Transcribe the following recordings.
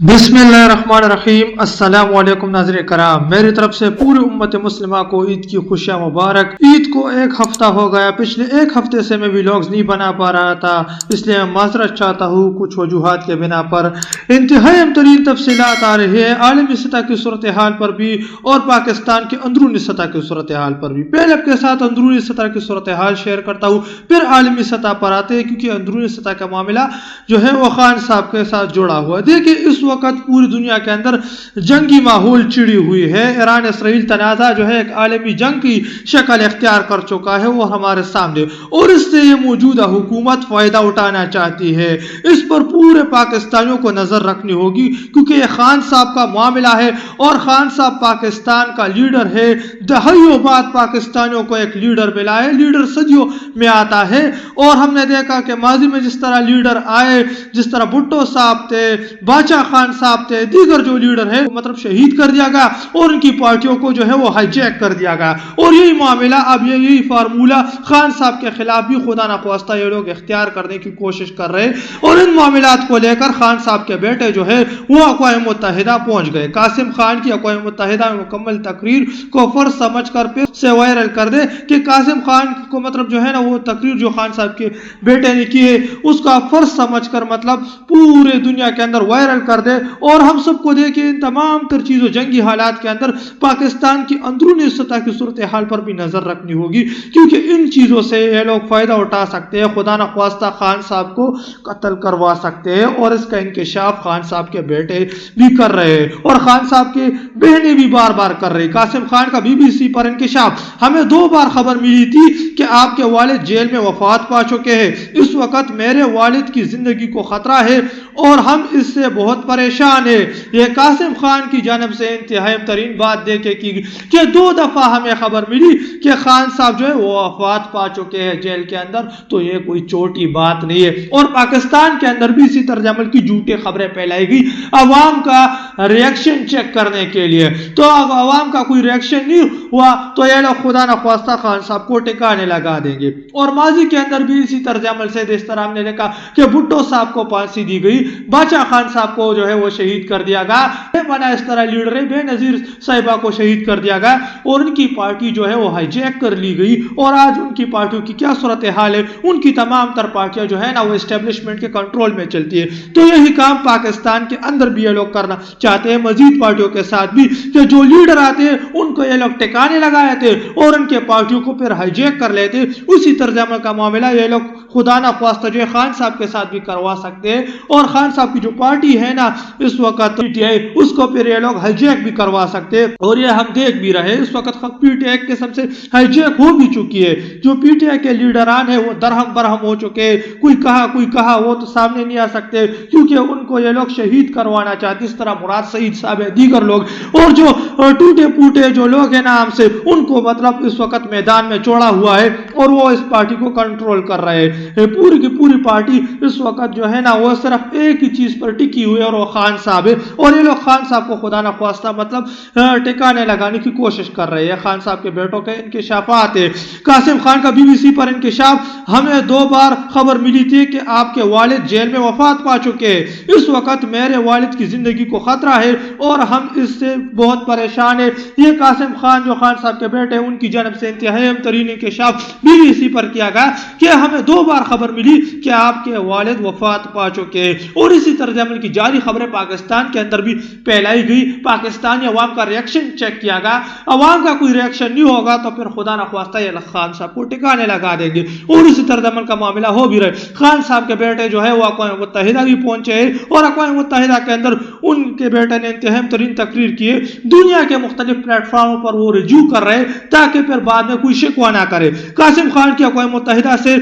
बिस्मिल्लाहिर्रहमानिर्रहीम। अस्सलाम वालेकुम नाज़रीन कराम, मेरी तरफ से पूरी उम्मत मुस्लिमा को ईद की खुशियाँ मुबारक। ईद को एक हफ्ता हो गया, पिछले एक हफ्ते से मैं व्लॉग्स नहीं बना पा रहा था, इसलिए मैं माज़रत चाहता हूँ। कुछ वजूहात के बिना पर इंतहाई तरीन तफसीलात आ रही है आलमी सतह की सूरत हाल पर भी और पाकिस्तान के अंदरूनी सतह की सूरत हाल पर भी। पहले आपके साथ अंदरूनी सतह की सूरत हाल शेयर करता हूँ, फिर आलमी सतह पर आते हैं, क्योंकि अंदरूनी सतह का मामला जो है वो खान साहब के साथ जुड़ा हुआ है। देखिए, इस वक्त पूरी दुनिया के अंदर जंगी माहौल चिड़ी हुई है। ईरान इसराइल तनाज़ा जो है एक आलमी जंग की शक्ल इख्तियार कर चुका है, वो हमारे सामने, और इससे ये मौजूदा हुकूमत फायदा उठाना चाहती है। इस पर पूरे पाकिस्तानियों को नजर रखनी होगी, क्योंकि ये खान साहब का मामला है और खान साहब पाकिस्तान का लीडर है। दहाइयों बाद पाकिस्तानियों को एक लीडर मिला है। लीडर सदियों में आता है और हमने देखा कि माजी में जिस तरह लीडर आए, जिस तरह भुट्टो साहब थे, बादशाह खान साहब थे, दीगर जो लीडर है मतलब शहीद कर दिया गया और उनकी पार्टियों को जो है वो हाईजैक कर दिया गया। और यही मामला अब यही फार्मूला खान साहब के खिलाफ भी खुदा न ख्वास्ता ये लोग इख्तियार करने की कोशिश कर रहे हैं। और इन मामलात को लेकर खान साहब के बेटे जो है वो अक़वाम मुत्तहिदा पहुंच गए। कासिम खान की अक़वाम मुत्तहिदा में मुकम्मल तकरीर को फर्ज समझ कर फिर से वायरल कर दे कि कासिम खान को मतलब जो है ना वो तकरीर जो खान साहब के बेटे ने की है उसका फर्ज समझ कर मतलब पूरे दुनिया के अंदर वायरल कर दे। और हम सबको देखिए इन तमाम तर चीज़ों जंगी हालात के अंदर पाकिस्तान की अंदरूनी सतह की सूरत हाल पर भी नजर रखनी होगी, क्योंकि इन चीज़ों से ये लोग फायदा उठा सकते हैं। खुदा न ख्वास्ता खान साहब को कत्ल करवा सकते हैं और इसका इंकशाफ खान साहब के बेटे भी कर रहे हैं और खान साहब के बहनें भी बार बार कर रही। कासिम खान का BBC पर इंकशाफ, हमें 2 बार खबर मिली थी कि आपके वालिद जेल में वफात पा चुके हैं। इस वक्त मेरे वालिद की जिंदगी को खतरा है और हम इससे बहुत परेशान है। यह कासिम खान की जानब से इंतहाई तरीन बात देखे कि 2 दफा हमें खबर मिली कि खान साहब जो है वो वफात पा चुके हैं जेल के अंदर, तो ये कोई छोटी बात नहीं है। और पाकिस्तान के अंदर भी इसी तरह अमल की झूठी खबरें फैलाई गई अवाम का रिएक्शन चेक करने के लिए। तो अवाम का कोई रिएक्शन नहीं हुआ तो ये लोग खुदा न ख्वास्ता खान साहब को टिकाने लगा देंगे। और माजी के अंदर भी इसी तरह अमल से जिस तरह हमने देखा कि भुट्टो साहब को फांसी दी गई, बादशाह खान साहब को जो है वो शहीद कर दिया गया, बना इस तरह लीडर बेनजीर साहिबा को शहीद कर दिया गया और उनकी पार्टी जो है वो हाईजैक कर ली गई। और आज उनकी पार्टियों की क्या सूरत हाल है, उनकी तमाम तर पार्टियां जो है ना वो एस्टेब्लिशमेंट के कंट्रोल में चलती है। तो यही काम पाकिस्तान के अंदर भी ये लोग करना चाहते हैं, मजीद पार्टियों के साथ भी, कि जो लीडर आते हैं उनको ये लोग टिकाने लगाए थे और उनके पार्टियों को फिर हाईजैक कर लेते। उसी तर्जमा का मामला ये लोग खुदा ना ख्वास्ता जो है खान साहब के साथ भी करवा सकते हैं। और खान साहब की जो पार्टी है ना इस वक्त PTI, उसको फिर ये लोग हाईजैक भी करवा सकते हैं। और ये हम देख भी रहे हैं, इस वक्त PTI के सबसे हाईजैक हो भी चुकी है। जो PTI के लीडरान है वो दरहम बरहम हो चुके हैं। कोई कहा वो तो सामने नहीं आ सकते, क्योंकि उनको ये लोग शहीद करवाना चाहते, इस तरह मुराद सईद साहब है, दीगर लोग। और जो टूटे फूटे जो लोग हैं ना हमसे, उनको मतलब इस वक्त मैदान में छोड़ा हुआ है और वो इस पार्टी को कंट्रोल कर रहे हैं। पूरी की पूरी पार्टी इस वक्त जो है ना वो सिर्फ एक ही चीज पर टिकी हुई है और वो खान साहब है। और ये लोग खान साहब को खुदा न ख्वास्ता मतलब टिकाने लगाने की कोशिश कर रहे हैं। खान साहब के बेटों के इंकशाफात है। कासिम खान का BBC पर इंकशाफ, हमें 2 बार खबर मिली थी कि आपके वालिद जेल में वफात पा चुके हैं। इस वक्त मेरे वालिद की जिंदगी को खतरा है और हम इससे बहुत परेशान है। ये कासिम खान जो खान साहब के बेटे हैं उनकी जानब से इंतहाई तरीन इंकशाफ BBC पर किया गया कि हमें 2 बार खबर मिली कि आपके वालिद वफात पा चुके हैं। और इसी तरह अमल की जारी खबरें पाकिस्तान के अंदर भी फैलाई गई। पाकिस्तानी अवाम का रिएक्शन चेक किया गया। अवाम का कोई रिएक्शन नहीं होगा तो फिर खुदा न ख्वास्ता ये खान साहब को टिकाने लगा देंगे। और इसी तरह अमल का मामला हो भी रहे। खान साहब के बेटे जो है वो अक़वाम मुत्तहिदा भी पहुंचे हैं और अक़वाम मुत्तहिदा के अंदर उनके बेटे ने इंतहाई तरीन तकरीर की है। दुनिया के मुख्तलिफ प्लेटफॉर्मों पर वो रिव्यू कर रहे हैं ताकि फिर बाद में कोई शिकवा ना करे। कासिम खान की अक़वाम मुत्तहिदा से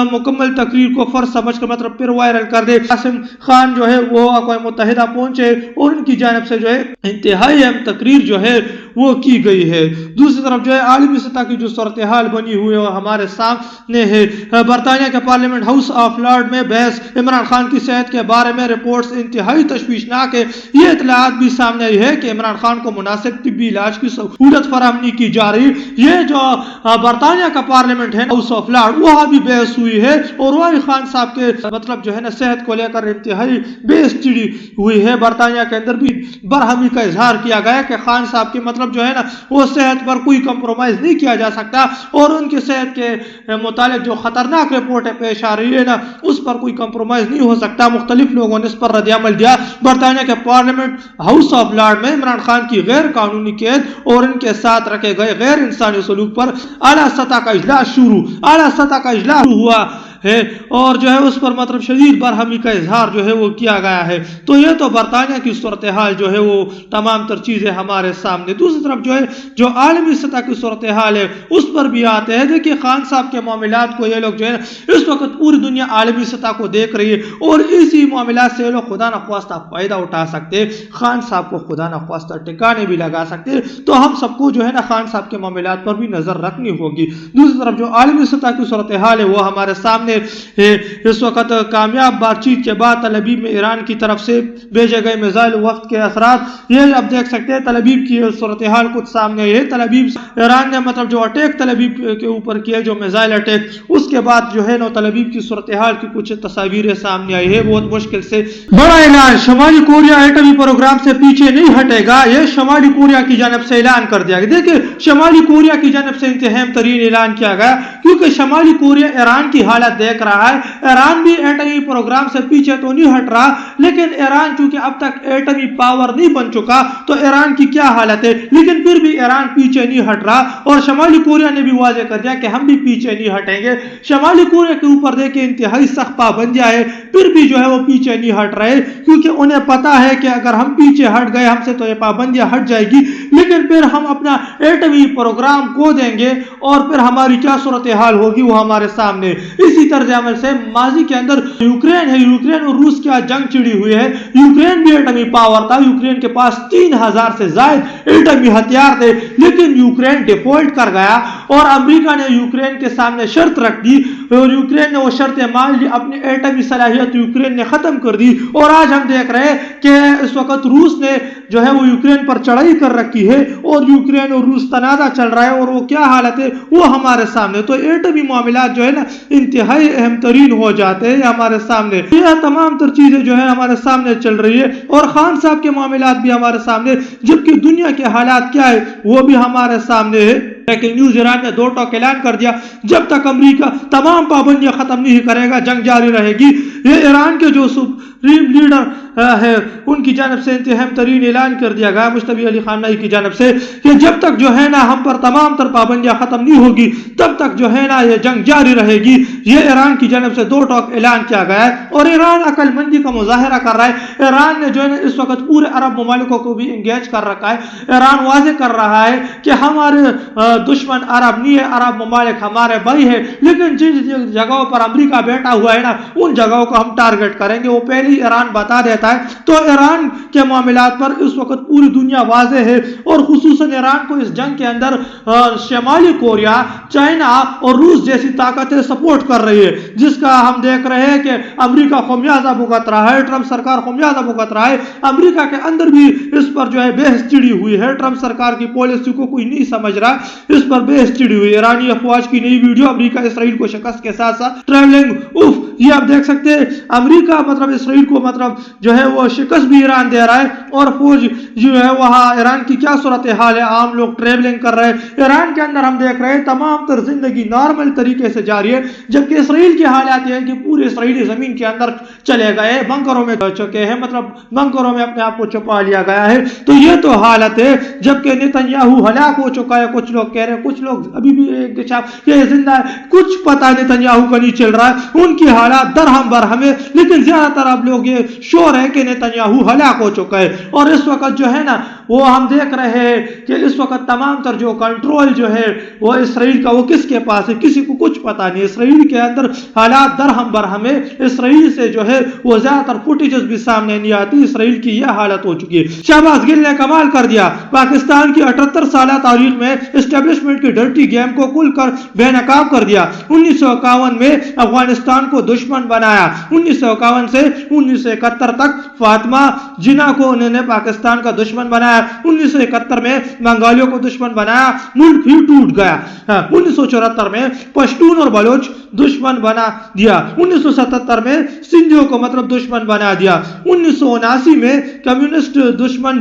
मुकम्मल तकरीर को फर्ज समझ कर मतलब फिर वायरल कर दे। कासिम खान जो है वो अक़वाम मुत्तहिदा पहुंचे और उनकी जानब से जो है इंतहाई अहम तकरीर जो है वो की गई है। दूसरी तरफ जो है आलमी सतह की जो सूरत हाल बनी हुई है वो हमारे सामने है। बरतानिया के पार्लियामेंट हाउस ऑफ लॉर्ड में बहस, इमरान खान की सेहत के बारे में रिपोर्ट्स इंतहाई तशवीशनाक है। ये इतलात भी सामने आई है कि इमरान खान को मुनासिब तिब्बी इलाज की सहूलत फराहम नहीं की जा रही। ये जो बरतानिया का पार्लियामेंट है हाउस ऑफ लॉर्ड, वहां भी बहस हुई है और वही खान साहब के मतलब जो है ना सेहत को लेकर इंतहाई बहस छिड़ी हुई है। बरतानिया के अंदर भी बरहमी का इजहार किया गया कि खान साहब की मतलब जो है ना वो सेहत पर कोई कंप्रोमाइज नहीं किया जा सकता और उनकी सेहत के मुतालिक जो खतरनाक रिपोर्टें पेश आ रही है ना उस पर कोई कंप्रोमाइज नहीं हो सकता। मुख्तलिफ लोगों ने इस पर रद्द-ए-अमल दिया। बरतानिया के पार्लियामेंट हाउस ऑफ लॉर्ड में इमरान खान की गैर कानूनी कैद और इनके साथ रखे गए गैर इंसानी सलूक पर आला सतह का इजलास हुआ है और जो है उस पर मतलब शदीद बरहमी का इजहार जो है वो किया गया है। तो ये तो बरतानिया की सूरत हाल जो है वो तमाम तर चीज़ें हमारे सामने। दूसरी तरफ जो है जो आलमी सतह की सूरत हाल है उस पर भी आते हैं। देखिए खान साहब के मामलात को ये लोग जो है इस वक्त पूरी दुनिया आलमी सतह को देख रही है और इसी मामलात से ये लोग खुदा न ख्वास्ता फ़ायदा उठा सकते, खान साहब को खुदा न ख्वास्ता टिकाने भी लगा सकते। तो हम सबको जो है ना खान साहब के मामलात पर भी नज़र रखनी होगी। दूसरी तरफ जो आलमी सतह की सूरत हाल है वो हमारे सामने इस वक्त कामयाब बातचीत के बाद तल अवीव में ईरान की तरफ से भेजे गए मिसाइल वक्त के असरात ये अब देख सकते हैं। तल अवीव की सूरत हाल कुछ सामने है। तल अवीव ईरान ने मतलब जो अटैक तल अवीव के ऊपर किया जो मिसाइल अटैक उसके बाद जो है ना तल अवीव की सूरत हाल की कुछ तस्वीरें सामने आई है। बहुत मुश्किल से बड़ा ऐलान, शुमाली कोरिया एटमी प्रोग्राम से पीछे नहीं हटेगा, यह शुमाली कोरिया की जानब से ऐलान कर दिया गया। देखिए शुमाली कोरिया की जानब से इंतहाई तरीन ऐलान किया गया क्योंकि शुमाली कोरिया ईरान की हालत देख रहा है। ईरान भी एटमी प्रोग्राम से पीछे तो नहीं हट रहा लेकिन ईरान चूंकि अब तक एटमी पावर नहीं बन चुका तो ईरान की क्या हालत है, लेकिन फिर भी ईरान पीछे नहीं हट रहा और शुमाली कोरिया ने भी वाज़ेह कर दिया कि हम भी पीछे नहीं हटेंगे। शुमाली कोरिया के ऊपर देखिए इंतहाई सख्त पाबंदियां है फिर भी जो है वो पीछे नहीं हट रहे क्योंकि उन्हें पता है कि अगर हम पीछे हट गए हमसे तो ये पाबंदियां हट जाएगी लेकिन फिर हम अपना एटमी प्रोग्राम खो देंगे और फिर हमारी क्या सूरत हाल होगी वो हमारे सामने। इसी तर्ज अमल से माजी के अंदर यूक्रेन और रूस की जंग छिड़ी हुई है। यूक्रेन भी एटमी पावर था, यूक्रेन के पास 3000 से ज्यादा एटमी हथियार थे लेकिन यूक्रेन डिफॉल्ट कर गया और अमेरिका ने यूक्रेन के सामने शर्त रख दी और यूक्रेन ने वो शर्तें मान ली, अपनी एटमी सलाहियत यूक्रेन ने खत्म कर दी और आज हम देख रहे हैं कि इस वक्त रूस ने जो है वो यूक्रेन पर चढ़ाई कर रखी है और यूक्रेन और रूस तनाज़ा चल रहा है और वो क्या हालत है वो हमारे सामने। तो एटमी मामलात जो है ना इंतहाई अहम तरीन हो जाते हैं हमारे सामने। यह तमाम तर चीजें जो है हमारे सामने चल रही है और खान साहब के मामलात भी हमारे सामने, जबकि दुनिया के हालात क्या है वो भी हमारे सामने है। लेकिन न्यूज़ ईरान ने दो टोक ऐलान कर दिया, जब तक अमेरिका तमाम पाबंदियां खत्म नहीं करेगा जंग जारी रहेगी। ये ईरान के जो सुप्रीम लीडर है उनकी जानब से इंतहाई तरीन ऐलान कर दिया गया मुश्तबी अली खानाई की जानब से कि जब तक जो है ना हम पर तमाम तर पाबंदियां खत्म नहीं होगी तब तक जो है ना ये जंग जारी रहेगी। ये ईरान की जानब से दो टोक ऐलान किया गया है और ईरान अक्लमंदी का मुजाहरा कर रहा है। ईरान ने जो है ना इस वक्त पूरे अरब ममालिकों को भी इंगेज कर रखा है। ईरान वाज़ेह कर रहा है कि हमारे दुश्मन अरब नहीं है, अरब ममालिक हमारे भाई है, लेकिन जिन जगहों पर अमेरिका बैठा हुआ है ना उन जगहों को हम टारगेट करेंगे। वो पहले ही ईरान बता देता है। तो ईरान के मामलात पर इस वक्त पूरी दुनिया वाज़ेह है और खुसूसन ईरान को इस जंग के अंदर शुमाली कोरिया, चाइना और रूस जैसी ताकतें सपोर्ट कर रही है, जिसका हम देख रहे हैं कि अमेरिका खमियाजा भुगत रहा है, ट्रंप सरकार खमियाजा भुगत रहा है। अमेरिका के अंदर भी इस पर जो है बहस चिड़ी हुई है। ट्रंप सरकार की पॉलिसी को कोई नहीं समझ रहा, इस पर बहस चिड़ी हुई। ईरानी अफवाज की नई वीडियो, अमेरिका इसराइल को शिकस्त के साथ साथ ट्रैवलिंग उफ, ये आप देख सकते हैं अमेरिका मतलब इसराइल को मतलब जो है वो शिकस्त भी ईरान दे रहा है और फौज जो है वहां ईरान की क्या सूरत हाल है, आम लोग ट्रैवलिंग कर रहे हैं। ईरान के अंदर हम देख रहे हैं तमाम तर जिंदगी नॉर्मल तरीके से जारी है, जबकि इसराइल की हालात यह है कि पूरे इसराइली जमीन के अंदर चले गए, बंकरों में चुके हैं, मतलब बंकरों में अपने आप को छुपा लिया गया है। तो ये तो हालत है, जबकि नेतन्याहू हलाक हो चुका है, कुछ लोग कह रहे हैं, कुछ लोग अभी भी ये जिंदा है, कुछ पता नेतन्याहू का नहीं चल रहा है, उनकी हालात दरहम बरहम है। लेकिन ज्यादातर आप लोग ये शोर है कि नेतन्याहू हलाक हो चुका है और इस वक्त जो है ना वो हम देख रहे हैं कि इस वक्त तमाम तर जो कंट्रोल जो है वो इसराइल का वो किसके पास है, किसी को कुछ पता नहीं। इसराइल के अंदर हालात दरहम बरहम है। इसराइल से जो है वो ज्यादातर फुटेजेस भी सामने नहीं आती। इसराइल की यह हालत हो चुकी है। शहबाज गिल ने कमाल कर दिया, पाकिस्तान की 78 साल तारीख में एस्टेब्लिशमेंट की डर्टी गेम को खुल कर बेनकाब कर दिया। 1951 में अफगानिस्तान को दुश्मन बनाया, 1951 से 1971 तक फातिमा जिन्ना को उन्होंने पाकिस्तान का दुश्मन बनाया। बनाया, 1971 में बंगालियों को दुश्मन बनाया, मुल्क ही टूट गया। 1974 में पश्तून और बलोच दुश्मन बना दिया, 1977 में सिंधियों को मतलब दुश्मन बना दिया, 1979 में कम्युनिस्ट दुश्मन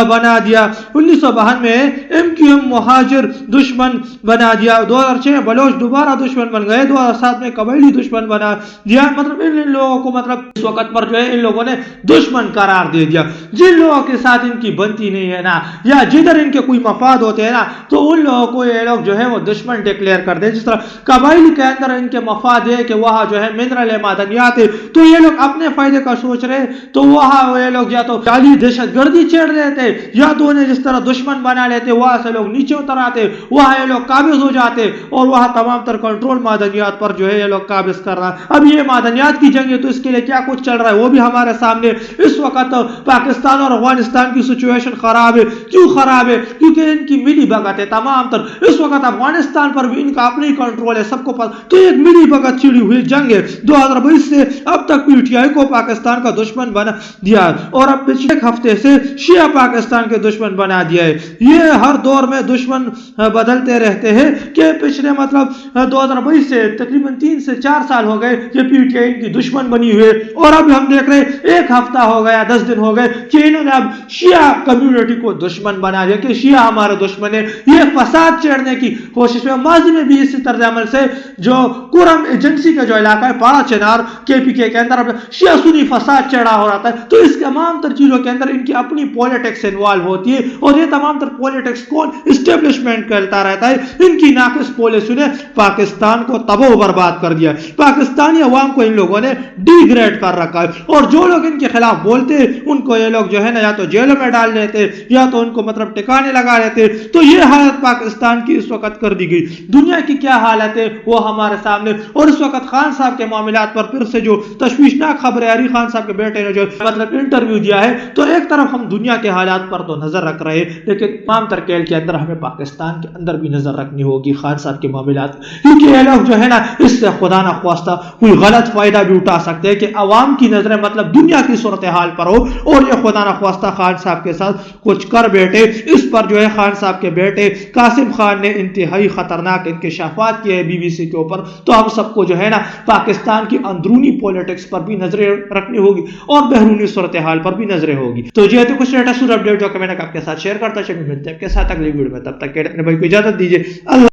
बना दिया, 1952 में MQM मुहाजिर दुश्मन बना दिया, 2006 बलोच दोबारा दुश्मन बन गए, 2007 में कबायली दुश्मन बना दिया। मतलब इन लोगों को मतलब इस वक्त पर जो है इन लोगों ने दुश्मन करार दे दिया। जिन लोगों के साथ इनकी बनती नहीं है ना, या जिधर इनके कोई मफाद होते हैं ना, तो उन लोगों को ये लोग जो है वो दुश्मन डिक्लेयर कर दे। जिस तरह कबाइल के अंदर इनके मफाद है कि वहां जो है मिनरल मादनियात है, तो ये लोग अपने फायदे का सोच रहे, तो वहां ये लोग या तो जाली दहशतगर्दी छेड़ देते, या तो उन्हें जिस तरह दुश्मन बना लेते, वहां से लोग नीचे उतर आते, वहां ये लोग काबिज हो जाते, और वहां तमाम तर कंट्रोल मादनियात पर जो है ये लोग काबिज कर रहा है। अब ये मादनियात की जंग है, तो इसके लिए क्या कुछ चल रहा है वो भी हमारे सामने। इस वक्त पाकिस्तान और अफगानिस्तान की सिचुएशन खराब है। क्यों खराब है? क्योंकि इनकी मिली भगत है तमाम तर। इस वक्त अफगानिस्तान पर भी इनका अपनी कंट्रोल है, सबको पता। तो एक मिली भगत छिड़ी हुई जंग है। 2022 से अब तक PTI को पाकिस्तान का दुश्मन बना दिया, और अब पिछले हफ्ते से शिया पाकिस्तान के दुश्मन बना दिया है। ये हर दौर में दुश्मन बदलते रहते हैं कि पिछले मतलब 2022 से तकरीबन 3 से 4 साल हो गए कि PTI इनकी दुश्मन बनी हुई है, और अब हम देख रहे हैं 1 हफ्ता हो गया, 10 दिन हो गए कि इन्होंने अब शिया कम्युनिटी को दुश्मन बना दिया कि शिया हमारे दुश्मन है। ये फसाद छेड़ने की कोशिश में माजी में भी इसी तरह अमल से जो कुरम एजेंसी का जो इलाका है पाड़ा चेनार KPK के अंदर शिया सुनी फसाद छेड़ा हो रहा था। तो इस तमाम तर चीजों के अंदर इनकी अपनी पॉलिटिक्स इन्वॉल्व होती है, और ये तमाम तर पॉलिटिक्स कौन इस्टेब्लिशमेंट करता रहता है। इनकी नाकिस पॉलिसी ने पाकिस्तान को तबाह बर्बाद कर दिया, पाकिस्तानी अवाम को इन लोगों ने डिग्रेड कर रखा है, और जो लोग इनके खिलाफ बोलते उनको ये लोग जो है ना या तो जेलों में डाल देते, या तो उनको मतलब टिकाने लगा देते। तो ये हालत पाकिस्तान की इस वक्त कर दी गई। दुनिया की क्या हालत है वो हमारे सामने। और इस वक्त खान साहब के मामलात पर फिर से जो तशवीशनाक खबर है, खान साहब के बेटे ने जो मतलब इंटरव्यू दिया है, तो एक तरफ हम दुनिया के हालात पर तो नजर रख रहे हैं, लेकिन तमाम तरकेल के अंदर हमें पाकिस्तान के अंदर भी नजर रखनी होगी खान साहब के मामलात, क्योंकि ये लोग जो है ना इससे खुदा ना ख्वास्ता कोई गलत फायदा भी उठा सकते हैं कि अवाम की नजरें मतलब दुनिया की सूरत हाल पर हो, और ये खुदा ना ख्वास्ता खान साहब के साथ कुछ कर बैठे। इस पर जो है खान साहब के बेटे कासिम खान ने इंतहाई खतरनाक इंकशाफात किए BBC के ऊपर। तो हम सबको जो है ना पाकिस्तान की अंदरूनी पॉलिटिक्स पर भी नजरें रखनी होगी, और बहरूनी सूरत हाल पर भी नजरें होगी। तो ये तो कुछ लेटेस्ट अपडेट जो कि मैंने आपके साथ शेयर करता चलिए, मिलते हैं आपके साथ अगली वीडियो में। तब तक के अपने भाई को इजाजत दीजिए। अल्लाह।